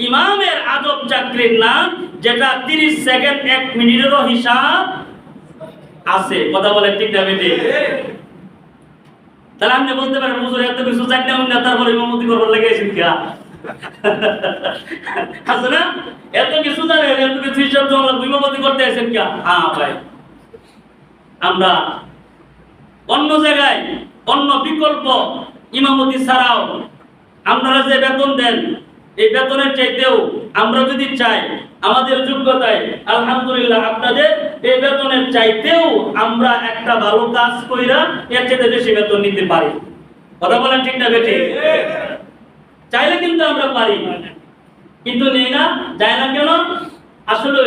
ইমামের আজব চাকরির নাম, যেটা 30 সেকেন্ড 1 মিনিটেরও হিসাব আছে। কথা বলে ঠিক না বেটে? তাহলে আপনি বলতে পারেন হুজুর এত কিছু জানি না, তারপরে ইমামতি করবার লেগেছেন কি? আছে না? এত কিছু জানেন, এত কিছু হিসাব ইমামতি করতে আছেন কি? হ্যাঁ ভাই, আমরা অন্য জায়গায় অন্য বিকল্প ইমামতি ছাড়াও আপনারা যে বেতন দেন, এই বেতনের চাইতেও আমরা যদি চাই আমাদের যোগ্যতায়, আলহামদুলিল্লাহ আপনাদের এই বেতনের চাইতেও আমরা একটা ভালো কাজ কইরা এর চাইতে বেশি বেতন নিতে পারি। কথা বলেন ঠিক না বেটি? চাইলে কিন্তু আমরা পারি, কিন্তু নেই না, যায় না কেন? আসলে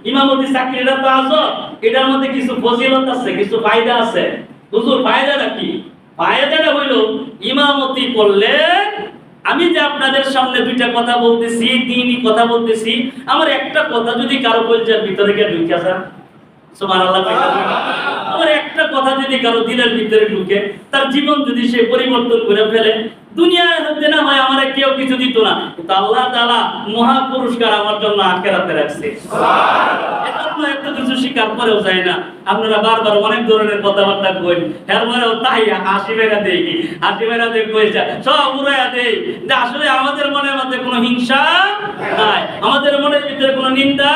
ইমামতি চাকরিটা তো আজব, এটার মধ্যে কিছু ফজিলত আছে, কিছু ফায়দা আছে। হুজুর ফায়দাটা কি? ফায়দাটা হইল ইমামতি করলে আমি যে আপনাদের সামনে দুইটা কথা বলতেছি, দ্বীনি কথা বলতেছি, আমার একটা কথা যদি কারো কলজার ভিতরে গিয়ে ঢুকে যায়, সুবহানাল্লাহ, আমার একটা কথা যদি কারো দিলের ভিতরে ঢুকে, তার জীবন যদি সে পরিবর্তন করে ফেলে, দুনিয়ায় হতে না হয় আমার কেউ কিছু দিত না, কিন্তু আল্লাহ তাআলা মহা পুরস্কার আমার জন্য আখিরাতে রাখছে। এজন্য এত কিছু স্বীকার করেও যায় না। আপনারা বারবার অনেক ধরনের কথাবার্তা কই, এরপরেও তাই হাসি মেরা দেই, হাসি মেরা দিয়ে কই যায়, সব উড়াইয়া দেই যে আসলে আমাদের মনের মধ্যে কোনো হিংসা নাই, আমাদের মনের ভিতরে কোনো নিন্দা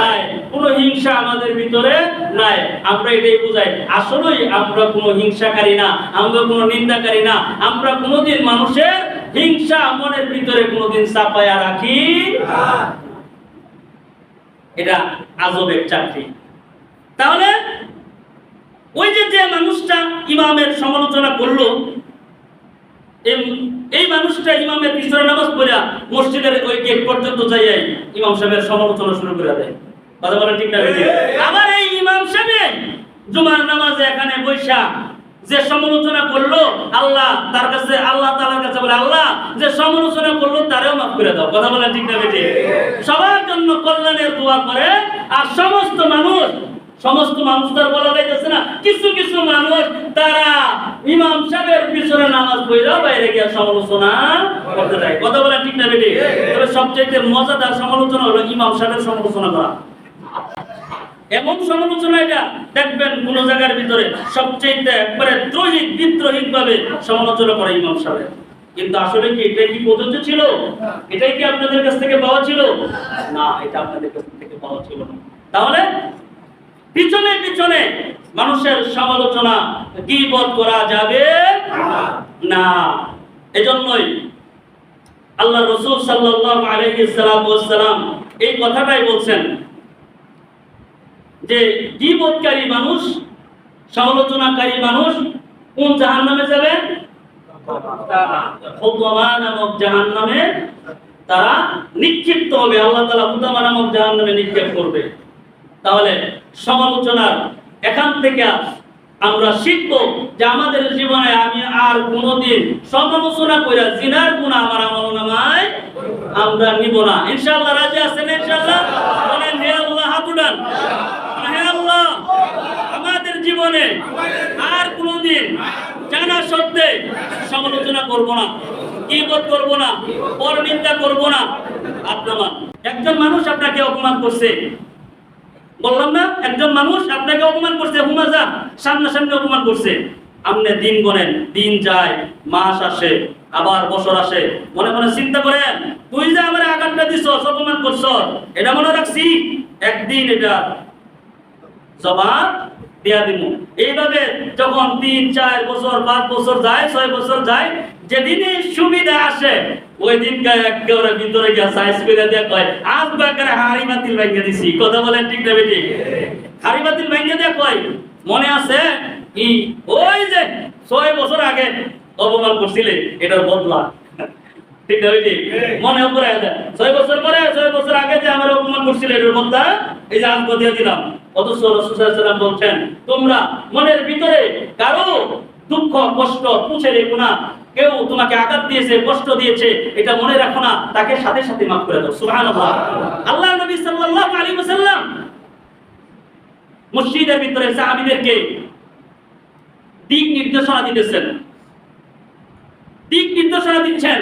নাই, কোনো হিংসা আমাদের ভিতরে নাই। আমরা এটাই বুঝাই, আসলেই আমরা কোনো হিংসাকারী না, আমরা কোনো নিন্দাকারী না, আমরা কোনোদিন মানুষের হিংসা মনের ভিতরে কোনোদিন চাপায়া রাখি না। এটা আজবের চাকরি। তাহলে ওই যে মানুষটা ইমামের সমালোচনা করলো, এই মানুষটা ইমামের পিছনে নামাজ পড়া মসজিদের ওই গেট পর্যন্ত যাইয়াই ইমাম সাহেবের সমালোচনা শুরু করে দেয়। কথা বলেন ঠিক না? আবার এই ইমাম সাহেব জুমার নামাজে এখানে বৈশা যে সমালোচনা করলো, আল্লাহ তার কাছে, আল্লাহ তাআলার কাছে বলে, আল্লাহ যে সমালোচনা করলো তারেও মাফ করে দাও। কথা বলেন ঠিক না? সবার জন্য কল্যাণের দোয়া করে। আর সমস্ত মানুষ তার বলা যাইতেছে না, কিছু কিছু মানুষ তারা ইমাম সাহেবের পিছনে নামাজ পড়া বাইরে গিয়ে সমালোচনা করতে যায়। কথা বলেন ঠিক না? তবে সবচেয়ে মজাদার সমালোচনা হলো ইমাম সাহেবের সমালোচনা করা। এমন সমালোচনা এটা দেখবেন কোন জায়গার ভিতরে সবচেয়ে একবারে বিদ্রোহী ভাবে সমালোচনা করে ইমাম সাহেব। কিন্তু আসলে কি এটা কি প্রযোজ্য ছিল? এটাই কি আপনাদের কাছ থেকে পাওয়া ছিল? না, এটা আপনাদের কাছ থেকে পাওয়া ছিল না। তাহলে পিছনে পিছনে মানুষের সমালোচনা, গীবত করা যাবে না। এজন্যই আল্লাহ রাসূল সাল্লাল্লাহু আলাইহি ওয়াসাল্লাম এই কথাটাই বলছেন যে গীবতকারী মানুষ, সমালোচনাকারী মানুষ কোন জাহান্নামে যাবে? হুতামা নামক জাহান্নামে তারা নিক্ষিপ্ত হবে। আল্লাহ তাআলা হুতামা নামক জাহান্নামে নিক্ষেপ করবে। তাহলে সমালোচনার এখান থেকে আমরা শিখব যে আমাদের জীবনে আমি আর কোনোদিন সমালোচনা করে জিনার গুনাহ আমার আমলনামায় আমরা নিব না। ইনশাআল্লাহ রাজি আছেন? ইনশাআল্লাহ বলেন হে আল্লাহ, হাত উঠান। হে আল্লাহ, আমাদের জীবনে আর কোনোদিন জানা সত্ত্বে সমালোচনা করব না, গীবত করব না, পরনিন্দা করব না। আপনারা একজন মানুষ আপনাকে অপমান করছে, বললাম না, একজন মানুষ আপনাকে অপমান করছে, হুমাজা সামনাসামনি অপমান করছে। আপনি দিন গণেন, দিন যায়, মাস আসে, আবার বছর আসে, মনে মনে চিন্তা করেন, তুই যে আমার আঘাতটা দিছস, অপমান করছস, এটা মনে রাখছি, একদিন এটা জবাব দিয়া দিব। এইভাবে যখন 3, 4 বছর, 5 বছর যায়, 6 বছর যায়, যেদিনই সুবিধা আসে ওই দিনকে একেবারে ভিতরে গিয়ে সাইজ করে দিয়ে কয়, আজ বাকারে হাড়ি বাতিল ভাঙিয়ে দিছি। কথা বলেন ঠিক না বেটি? হাড়ি বাতিল ভাঙিয়ে দিয়ে কয়, মনে আছে কি ওই যে 6 বছর আগে অপমান করছিলে, এটার বদলা। ঠিক না বেটি? মনে পড়ে যায় 6 বছর পরে, 6 বছর আগে যে আমার অপমান করছিলে, এটার বদলা এই যে আজ দিয়ে দিলাম। অথচ রাসূল সাল্লাল্লাহু আলাইহি ওয়াসাল্লাম বলছেন, তোমরা মনের ভিতরে কারো দুঃখ কষ্ট পুঁছে রেখো না। কেউ তোমাকে আঘাত দিয়েছে, কষ্ট দিয়েছে, এটা মনে রাখো না, তাকে সাথে সাথে মাফ করে দাও। সুবহানাল্লাহ। আল্লাহর নবী সাল্লাল্লাহু আলাইহি ওয়াসাল্লাম মসজিদের ভিতরে সাহাবীদেরকে দিক নির্দেশনা দিতেছেন, দিক নির্দেশনা দিচ্ছেন।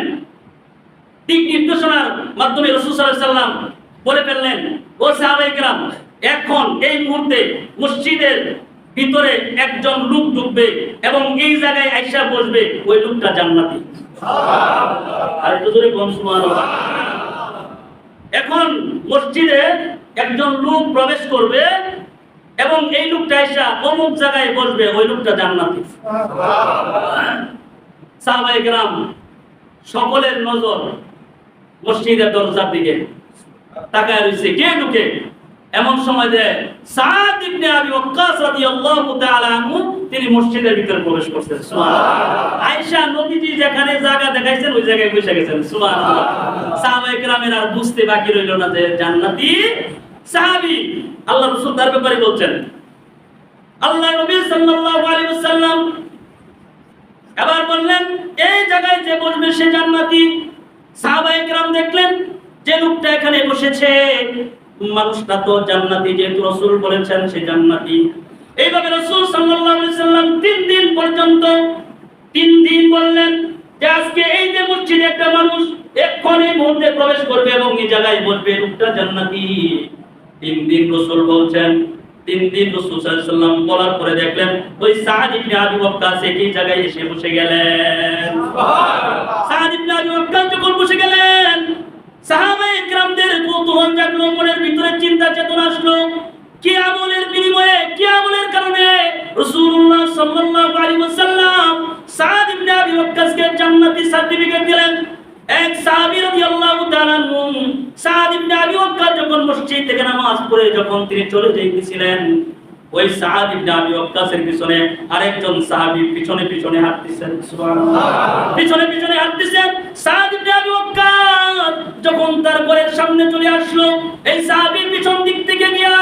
দিক নির্দেশনার মাধ্যমে রাসূল সাল্লাল্লাহু আলাইহি ওয়াসাল্লাম বলে ফেললেন, ও সাহাবায়ে কেরাম, এখন এই মুহূর্তে মসজিদের ভিতরে একজন লোক ঢুকবে এবং এই জায়গায় আয়েশা বসবে, ওই লোকটা জান্নাতি। সুবহানাল্লাহ। আর একটু জোরে বলুন সুবহানাল্লাহ। এখন মসজিদে একজন লোক প্রবেশ করবে এবং এই লোকটা আয়েশা অমুক জায়গায় বসবে, ওই লোকটা জান্নাতি। সুবহানাল্লাহ। সাহাবায়ে কেরাম সকলের নজর মসজিদের দরজার দিকে তাকায় রয়েছে, কে ঢুকে? এমন সময় যে সাদ ইবনে আবি ওয়াক্কাস রাদিয়াল্লাহু তাআলা আনহু তিনি মসজিদের ভিতরে প্রবেশ করছেন। সুবহানাল্লাহ। আয়েশা নবীজি যেখানে জায়গা দেখাইছেন ওই জায়গায় বসে গেছেন। সুবহানাল্লাহ। সাহাবায়ে কেরামের আর বুঝতে বাকি রইল না যে জান্নাতি সাহাবী। আল্লাহ রাসূল তার ব্যাপারে বলছেন, আল্লাহ নবী সাল্লাল্লাহু আলাইহি ওয়াসাল্লাম এবার বললেন এই জায়গায় যে বসবে সে জান্নাতি। সাহাবায়ে কেরাম দেখলেন যে লোকটা এখানে বসেছে মানুষটা তো জান্নাতি, যেহেতু রাসূল বলেছেন সে জান্নাতি। এইভাবে রাসূল সাল্লাল্লাহু আলাইহি সাল্লাম 3 দিন পর্যন্ত 3 দিন বললেন যে আজকে এই যে মসজিদে একটা মানুষ এক্ষুনি মুহূর্তে প্রবেশ করবে এবং এই জায়গায় বসবে, লোকটা জান্নাতি। 3 দিন রাসূল বলছেন। 3 দিন রাসূল সাল্লাল্লাহু আলাইহি সাল্লাম বলার পরে দেখলেন ওই সাদ ইবনে আবি ওয়াক্কাস এই জায়গায় এসে বসে গেলেন। সুবহানাল্লাহ। সাদ ইবনে আবি ওয়াক্কাস যখন বসে গেলেন, সাহাবায়ে কেরামদের কৌতূহল জাগলো, মনের ভিতরে চিন্তা চেতনা আসলো। কি আমলের বিনিময়ে, কি আমলের কারণে রাসূলুল্লাহ সাল্লাল্লাহু আলাইহি ওয়াসাল্লাম সাদ ইবনে আবি ওয়াক্কাসকে জান্নাতি সার্টিফিকেট দিলেন? এক সাহাবী রাদিয়াল্লাহু তাআলা আনহু সাদ ইবনে আবি ওয়াক্কাস যখন মসজিদ থেকে নামাজ পড়ে যখন তিনি চলে যাইতেছিলেন, ওই সাদ ইবনে আবি ওয়াক্কাসের পিছনে আরেকজন সাহাবী পিছনে পিছনে হাঁটতেছেন। সুবহানাল্লাহ। পিছনে পিছনে হাঁটতেছেন। সাদ ইবনে আবি ওয়াক্কাস যখন তার ঘরের সামনে চলে আসলো, এই সাহাবী পিছন দিক থেকে গিয়া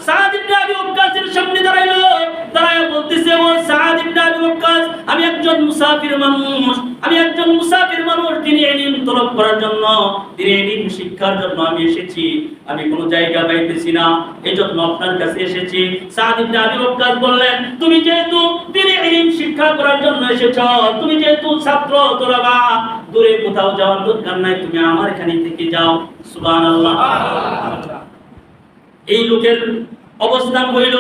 সাদ ইবনে আবি ওয়াক্কাসের সামনে দাঁড়াইলো। দাঁড়ায় বলতেছে, ও সাদ ইবনে আবি ওয়াক্কাস, আমি একজন মুসাফির মানুষ, আমি একজন মুসাফির মানুষ, তিনি ইলম তলব করার জন্য, তিনি ইলম শিক্ষার জন্য আমি এসেছি। আমি কোনো জায়গা পাইতেছি না, এজন্য আপনার কাছে এসেছি। সাদ ইবনে আবি ওয়াক্কাস বললেন, তুমি যেহেতু তিনি ইলম শিক্ষা করার জন্য এসেছো, তুমি যেহেতু ছাত্র তোরাবা, দূরে কোথাও যাওয়ার দরকার নাই, তুমি আমার এখানে থেকে যাও। সুবহানাল্লাহ। এই লোকের অবস্থান হইল,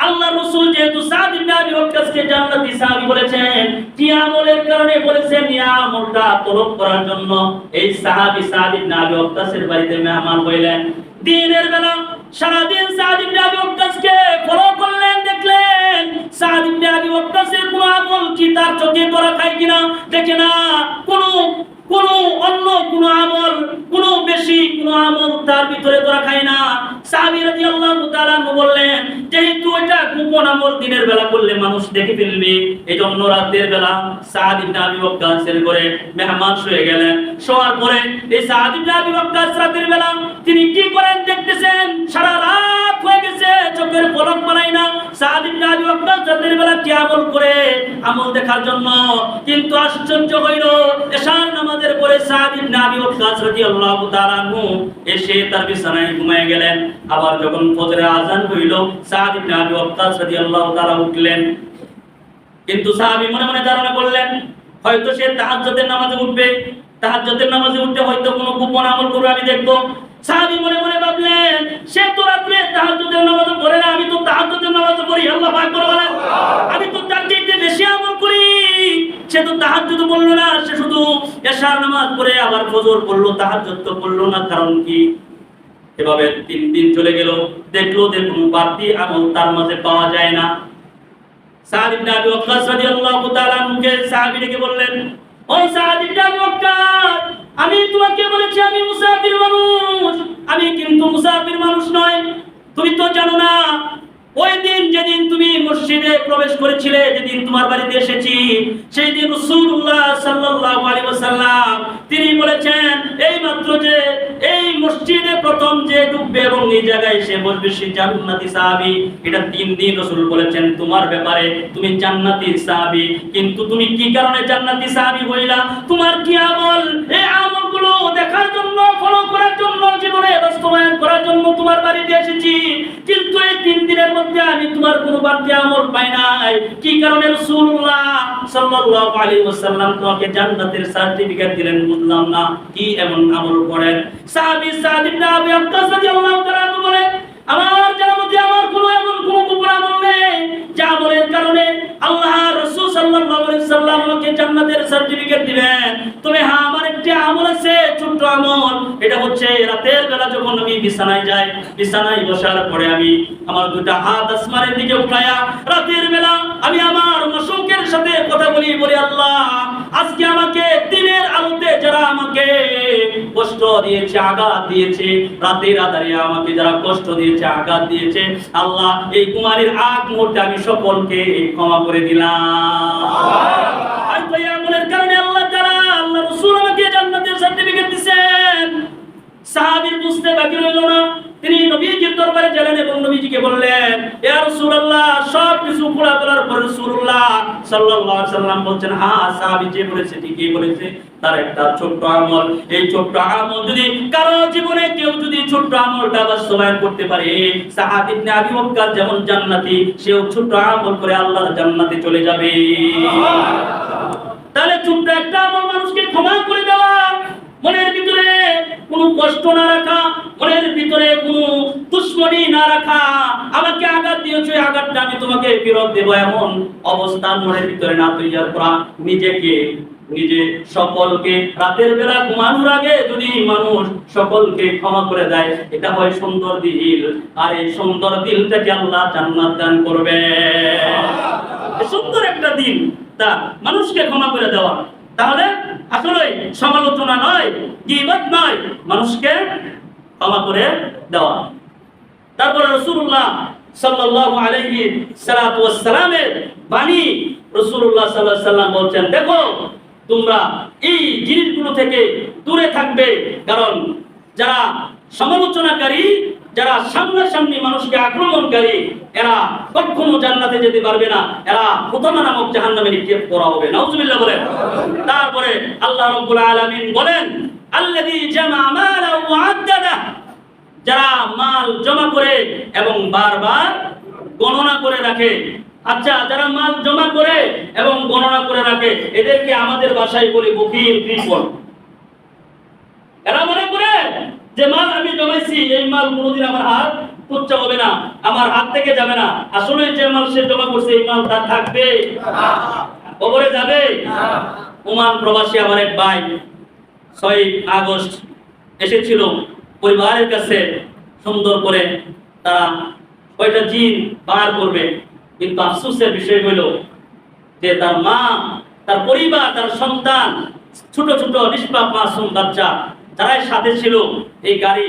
আল্লাহ রাসূল যেহেতু সাদ ইবনে আবি ওয়াক্কাসকে জান্নাতি সাহাবী বলেছেন, কি আমলের কারণে বলেছেন? ইয়া আমলটা তলব করার জন্য এই সাহাবী সাদ ইবনে আবি ওয়াক্কাসের বাড়িতে মেহমান হইলেন। দিনের বেলা সারা দিন সাদ ইবনে আবি ওয়াক্কাসকে ফলো করলেন, দেখলেন সাদ ইবনে আবি ওয়াক্কাসের কোন আমল কি তার চোখে ধরা খায় কিনা দেখে না, কোন অন্য কোন আমল, কোন বেশি কোন আমল তার ভিতরে ধরা খায় না। সাহাবী রাদিয়াল্লাহু তাআলা বললেন, যেহেতু এটা গোপন আমল, দিনের বেলা করলে মানুষ দেখে ফেলবে, এজন্য রাতের বেলা সাদ ইবনে আবি ওয়াক্কাসের ঘরে মেহমান শুয়ে গেলেন। শোয়ার পরে এই সাদ ইবনে আবি ওয়াক্কাস রাতের বেলা তিনি কি করেন দেখতেছেন, সারা রাত হয়ে গেছে, চোখের পলক মানায় না। সাদ ইবনে আবি ওয়াক্কাস রাতের বেলা কি আমল করে, আমল দেখার জন্য। কিন্তু আশ্চর্য হইল, এশার নামাজের পরে সাদ ইবনে আবি ওয়াক্কাস রাদিয়াল্লাহু তাআলা আনহু এসে তার বিছানায় ঘুমিয়ে গেলেন। আবার যখন ফজরের আযান হইল, সাদ ইবনে আবি ওয়াক্কাস রাদিয়াল্লাহু তাআলা উঠলেন। কিন্তু সাহাবী মনে মনে ধারণা করলেন হয়তো সে তাহাজ্জুদের নামাজে উঠবে, তাহাজ্জুদের নামাজে উঠে হয়তো কোনো গোপন আমল করবে, আমি দেখব। সাহাবী মনে মনে ভাবলেন, সে তো রাতে তাহাজ্জুদের নামাজ পড়ে না, আমি তো তাহাজ্জুদের নামাজ পড়ি, আল্লাহ পাক বলেন আমি তো তার চাইতে বেশি আমল করি। সে তো তাহাজ্জুদ পড়লো না, সে শুধু এশার নামাজ পড়ে আবার ফজর পড়লো, তাহাজ্জুদ তো পড়লো না, কারণ কি? এভাবে 3 দিন চলে গেল, দেখলো যে কোনো বাড়তি আমল তার মাঝে পাওয়া যায় না। সাদ ইবনে আবি ওয়াক্কাস রাদিয়াল্লাহু তাআলা আনহুকে সাহাবী ডেকে বললেন, ও সাদ ইবনে আবি ওয়াক্কাস, আমি তোমাকে বলেছি আমি মুসাফির মানুষ, আমি কিন্তু মুসাফির মানুষ নয়। তুমি তো জানো না ওই দিন যেদিন তুমি মসজিদে প্রবেশ করেছিলে, যেদিন তোমার বাড়িতে এসেছি, সেই দিন রাসূলুল্লাহ সাল্লাল্লাহু আলাইহি ওয়াসাল্লাম তিনি বলেছেন, এই মাত্র যে এই মসজিদে প্রথম যে ঢুকবে এবং এই জায়গায় এসে বসবে সে জান্নাতি সাহাবী। এটা 3 দিন রাসূল বলেছেন তোমার ব্যাপারে, তুমি জান্নাতি সাহাবী। কিন্তু তুমি কি কারণে জান্নাতি সাহাবী হইলা? তোমার কি আমল? এই আমলগুলো দেখার জন্য, ফলো করার জন্য, জীবনে বাস্তবায়ন করার জন্য তোমার বাড়িতে এসেছি। কিন্তু এই 3 দিনের মধ্যে আমি তোমার কোনো বাড়তি আমল পাই নাই। কি কারণে রাসূলুল্লাহ সাল্লাল্লাহু আলাইহি ওয়াসাল্লাম তোমাকে জান্নাতের সার্টিফিকেট দিলেন বুঝলাম না, কি এমন আমল করেন? সাহাবী সাদ ইবনে আবি ওয়াক্কাস রাদিয়াল্লাহু তাআলা বলেন, আমার জানার মধ্যে আমার কোনো এমন কোনো গোপন আমল নেই যে আমলের কারণে আল্লাহ রাসূল সাল্লাল্লাহু আলাইহি ওয়াসাল্লাম আমাকে জান্নাতের সার্টিফিকেট দিবেন। তবে হ্যাঁ, আমার একটা আমল আছে, ছোট্ট আমল। এটা হচ্ছে রাতের বেলা যখন আমি বিছানায় যাই, বিছানায় বসার পরে আমি আমার দুটো হাত আসমানের দিকে উঠায়া রাতের বেলা আমি আমার মাশউকের সাথে কথা বলি, আল্লাহ আজকে আমাকে দিনের আলোতে যারা আমাকে কষ্ট দিয়েছে, আঘাত দিয়েছে, রাতের আধারে আমাকে যারা কষ্ট দিয়েছে, আঘাত দিয়েছে, আল্লাহ এই কুমারীর আগ মুহূর্তে আমি সকলকে ক্ষমা করে দিলাম। হয়তো এই আমলের কারণে আল্লাহ তাআলা, আল্লাহ রাসূল আমাকে জান্নাতের সার্টিফিকেট দিয়েছেন। সাহাবীর বুঝতে বাকি রইল না, তিনি নবীজির দরবারে গেলেন এবং এবং নবীজিকে বললেন, ইয়া রাসূলুল্লাহ, সব কিছু পুরা বলার পর রাসূলুল্লাহ সাল্লাল্লাহু আলাইহি সাল্লাম বলছেন, হ্যাঁ সাহাবী যে বলেছে ঠিকই বলেছে, তার একটা ছোট্ট আমল, এই ছোট্ট আমল যদি কারো জীবনে কেউ যদি ছোট্ট আমলটা বাস্তবায়ন করতে পারে, সাআদ ইবনে আবি ওয়াক্কাস যেমন জান্নাতি, সেও ছোট্ট আমল করে আল্লাহর জান্নাতে চলে যাবে। তাহলে ছোট্ট একটা আমল মানুষকে ক্ষমা করে দেওয়া, মনের ভিতরে কোনো কষ্ট না রাখা, মনের ভিতরে কোনো দুশ্মনী না রাখা, আমাকে আঘাত দিয়েছো, এই আঘাতটা আমি তোমাকে ফেরত দেবো, এমন অবস্থান মনের ভিতরে না তৈরি করা। নিজে সকলকে রাতের বেলা ঘুমানোর আগে যদি মানুষ সকলকে ক্ষমা করে দেয়, এটা হয় সুন্দর দিল। আর এই সুন্দর দিলটাকে আল্লাহ জান্নাত দান করবে। সুন্দর একটা দিল, তা মানুষকে ক্ষমা করে দেওয়া। তাহলে আসলে সমালোচনা নয়, গীবত নয়, মানুষকে ক্ষমা করে দেওয়া। তারপরে রাসূলুল্লাহ সাল্লাল্লাহু আলাইহি সাল্লাতু ওয়াস সালামের বাণী, রাসূলুল্লাহ সাল্লাল্লাহু আলাইহি সাল্লাম বলছেন, দেখো তোমরা এই জিনিসগুলো থেকে দূরে থাকবে, কারণ যারা সমালোচনাকারী, যারা সামনাসামনি মানুষকে আক্রমণকারী, এরা কখনো জান্নাতে যেতে পারবে না, এরা হুতামা নামক জাহান্নামে নিক্ষেপ করা হবে। নাউজুবিল্লাহ বলেন। তারপরে আল্লাহ রাব্বুল আলামিন বলেন, আল্লাযী জামা'a মালাহু ওয়া আদ্দাদা, যারা মাল জমা করে এবং বারবার গণনা করে রাখে। আচ্ছা, যারা মাল জমা করে এবং গণনা করে রাখে, এদেরকে আমাদের ভাষায় বলি বকিল, কৃপণ। এরা মনে করে যে মাল আমি জমাইছি, এই মাল কোনোদিন আমার হাত তুচ্ছা হবে না, আমার হাত থেকে যাবে না। আসলে যে মাল সে জমা করছে, এই মাল তার থাকবে, কবরে যাবে। ওমান প্রবাসী আমার এক ভাই 6 আগস্ট এসেছিল পরিবারের কাছে, সুন্দর করে তারা কয়টা জিন বার করবে, কিন্তু আফসোসের বিষয় হইল যে তার মা, তার পরিবার, তার সন্তান, ছোট ছোট নিষ্পাপ মাসুম বাচ্চা যারাই সাথে ছিল, এই গাড়ি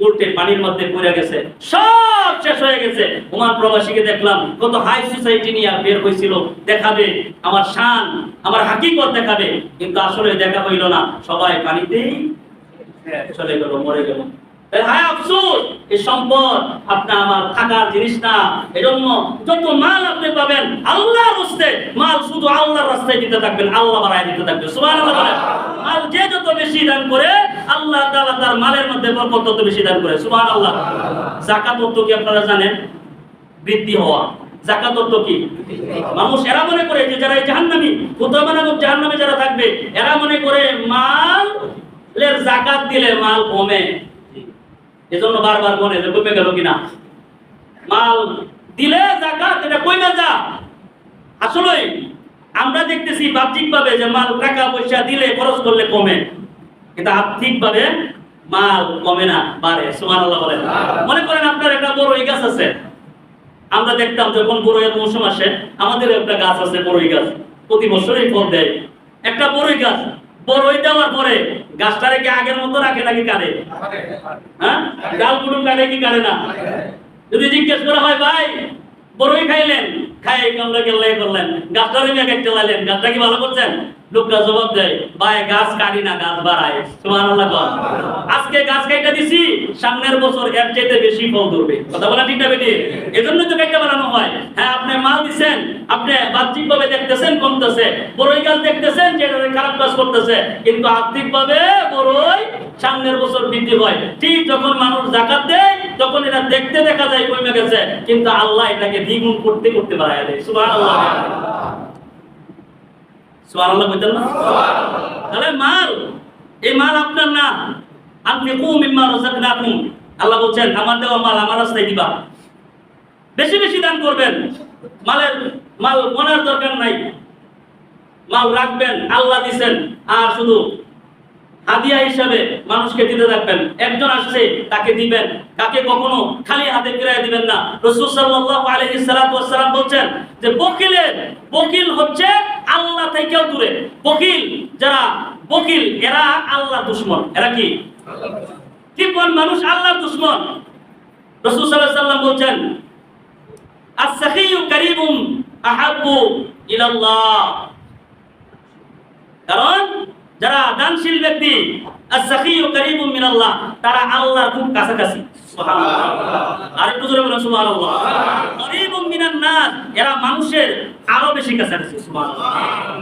উল্টে পানির মধ্যে পড়ে গেছে, সব শেষ হয়ে গেছে। ওমান প্রবাসীকে দেখলাম কত হাই সোসাইটি নিয়ে বের হয়েছিল, দেখাবে আমার শান, আমার হাকিকত দেখাবে, কিন্তু আসলে দেখা হইল না, সবাই পানিতেই চলে গেল, মরে গেল। হায় আফসোস, এই সম্পদ আপনি আমার থাকার জিনিস না। এজন্য যত মাল আপনি পাবেন, আল্লাহর রাস্তায় মাল শুধু আল্লাহর রাস্তায় দিতে থাকবেন, আল্লাহ বাড়ায় দিতে থাকবেন। সুবহানাল্লাহ বলেন। মাল যে যত বেশি দান করে, আল্লাহ তাআলা তার মালের মধ্যে বরকত তত বেশি দান করে। সুবহানাল্লাহ। যাকাত অর্থ কি আপনারা জানেন? বৃদ্ধি হওয়া। যাকাত অর্থ কি? মানুষ এরা মনে করে যে যারা জাহান্নামী, হুতামা নামক জাহান্নামে যারা থাকবে, এরা মনে করে মালের যাকাত দিলে মাল কমে, এজন্য বারবার বলে যে কমে গেল কিনা। মাল দিলে যাকাত এটা কমে যা। আসলে আমরা দেখতেছি বাহ্যিকভাবে যে মাল টাকা পয়সা দিলে খরচ করলে কমে, কিন্তু আর্থিকভাবে মাল কমে না, বাড়ে। সুবহানাল্লাহ বলেন। মনে করেন আপনার একটা বড়ই গাছ আছে, আমরা দেখতাম যখন বড়ইয়ের মৌসুম আসে, আমাদের একটা গাছ আছে বড়ই গাছ, প্রতি বছরই ফল দেয়। একটা বড়ই গাছ, বড়ই দেওয়ার পরে গাছটারে কি আগের মতো রাখে নাকি কাটে? হ্যাঁ, ডালগুলো কাটে কি কাটে না? যদি জিজ্ঞেস করা হয়, ভাই বড়ই খাইলেন, খাই কামড়া কেল্লাই করলেন, গাছটারে নিয়ে কেটে চালাইলেন, গাছটা কি ভালো করছেন? লোকটা জবাব দেয়, ভাই গাছ কাটি না, গাছ বাড়ায়। সুবহানাল্লাহ। আজকে গাছ কাটা দিছি, সামনের বছর এর চাইতে বেশি ফল ধরবে। কথা বলা ঠিক না বেটি? এজন্য তো কাটা বানানো হয়। হ্যাঁ, আপনি মাল দিবেন, আপনি বাহ্যিকভাবে দেখতেছেন কমতেছে, বড়ই গাছ দেখতেছেন যে খারাপ কাজ করতেছে, কিন্তু আর্থিকভাবে বড়ই সামনের বছর বৃদ্ধি হয়। ঠিক যখন মানুষ যাকাত দেয়, তখন এটা দেখতে দেখা যায় কমে গেছে, কিন্তু আল্লাহ এটাকে দ্বিগুণ করতে করতে বাড়ায় দেয়। সুবহানাল্লাহ। সুবহানাল্লাহ বলতেন না? তাহলে মাল, এই মাল আপনার না। আনফিকু মিম্মা রাযাকনাকুম, আল্লাহ বলেন আমার দেওয়া মাল আমার রাস্তায় দিবা, বেশি বেশি দান করবেন। মাল গোনার দরকার নাই, মাল রাখবেন, আল্লাহ দিবেন, আর শুধু হাদিয়া হিসাবে মানুষকে দিতে থাকবেন। একজন আসছে তাকে দিবেন, কাকে কখনো খালি হাতে ফিরিয়ে দিবেন না। রাসূল সাল্লাল্লাহু আলাইহি সাল্লাম বলেন যে বকিল হচ্ছে আল্লাহ থেকেও দূরে। যারা বকিল এরা আল্লাহর দুশমন। এরা কি? কোন মানুষ আল্লাহর দুশমন? রাসূল সাল্লাল্লাহু আলাইহি সাল্লাম বলেন, আস-সাখিয়্যু কারীবুন আহাব্বু ইলাল্লাহ। কারণ যারা দানশীল ব্যক্তি, আস-সাখিয়্যু কারীবুম মিনাল্লাহ, তারা আল্লাহর খুব কাছাকাছি। সুবহানাল্লাহ। আরেকটু জোরে বলেন সুবহানাল্লাহ। কারীবুম মিনান নাস, এরা মানুষের আরো বেশি কাছাকাছি। সুবহানাল্লাহ।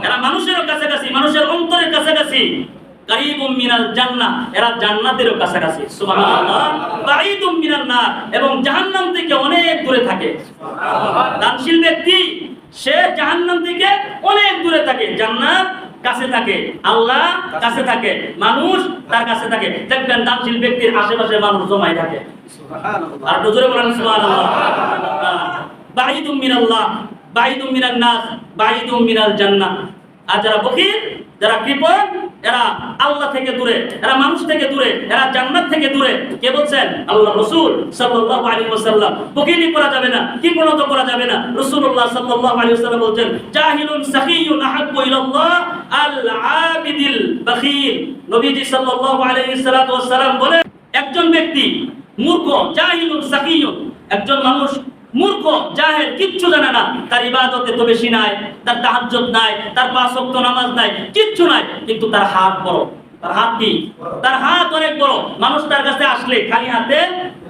এরা মানুষেরও কাছাকাছি, মানুষের অন্তরের কাছাকাছি। কারীবুম মিনাল জান্নাহ, এরা জান্নাতেরও কাছাকাছি। সুবহানাল্লাহ। বাঈদুম মিনান নার, এবং জাহান্নাম থেকে অনেক দূরে থাকে। দানশীল ব্যক্তি সে জাহান্নাম থেকে অনেক দূরে থাকে, জান্নাত কাছে থাকে, আল্লাহ কাছে থাকে, মানুষ তার কাছে থাকে। দেখবেন দানশীল ব্যক্তির আশেপাশে মানুষ জমাই থাকে। সুবহানাল্লাহ। আর জোরে বলেন সুবহানাল্লাহ। বাঈদুম মিনাল্লাহ, বাঈদুম মিনান নাস, বাঈদুম মিনাল জান্নাহ। আর যারা বখিল, যারা কৃপণ, এরা আল্লাহ থেকে দূরে, এরা মানুষ থেকে দূরে, এরা জান্নাত থেকে দূরে। কে বলছেন? আল্লাহ রাসূল সাল্লাল্লাহু আলাইহি ওয়াসাল্লাম। বখিলি করা যাবে না, কৃপণতা করা যাবে না। রাসূলুল্লাহ সাল্লাল্লাহু আলাইহি ওয়াসাল্লাম বলছেন, জাহিলুন সাখিয়ুন আহাব্বু ইলাল্লাহ আল আবিদিল বখিল। নবীজি সাল্লাল্লাহু আলাইহি ওয়াসাল্লাম বলেন, একজন ব্যক্তি মূর্খ, জাহিলুন সাখিয়ুন, একজন মানুষ মূর্খ, জাহেল, কিচ্ছু জানে না, তার ইবাদতে তো বেশি নাই, তার তাহাজ্জুদ নাই, তার ৫ ওয়াক্ত নামাজ নাই, কিচ্ছু নাই, কিন্তু তার হাত বড়। তার হাত কি? তার হাত অনেক বড়। মানুষ তার কাছে আসলে খালি হাতে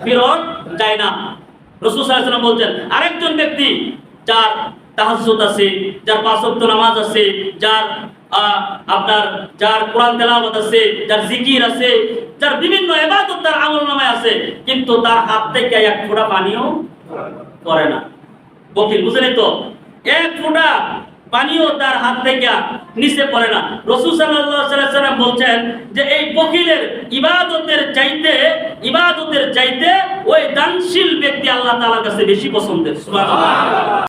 ফেরত যায় না। রাসূল সাল্লাল্লাহু আলাইহি ওয়াসাল্লাম বলছেন, আরেকজন ব্যক্তি যার তাহাজ্জুদ আছে, যার ৫ ওয়াক্ত নামাজ আছে, যার যার কোরআন তেলাওয়াত আছে, যার জিকির আছে, যার বিভিন্ন ইবাদত তার আমলনামায় আছে, কিন্তু তার হাত থেকে এক ফোঁটা পানিও করে না। বকিল, বুঝলেন তো? এক ফোঁটা পানিও তার হাত থেকে নিচে পড়ে না। রাসূল সাল্লাল্লাহু আলাইহি ওয়াসাল্লাম বলছেন যে এই বকিলের ইবাদতের চাইতে ওই দানশীল ব্যক্তি আল্লাহ তাআলার কাছে বেশি পছন্দের। সুবহানাল্লাহ।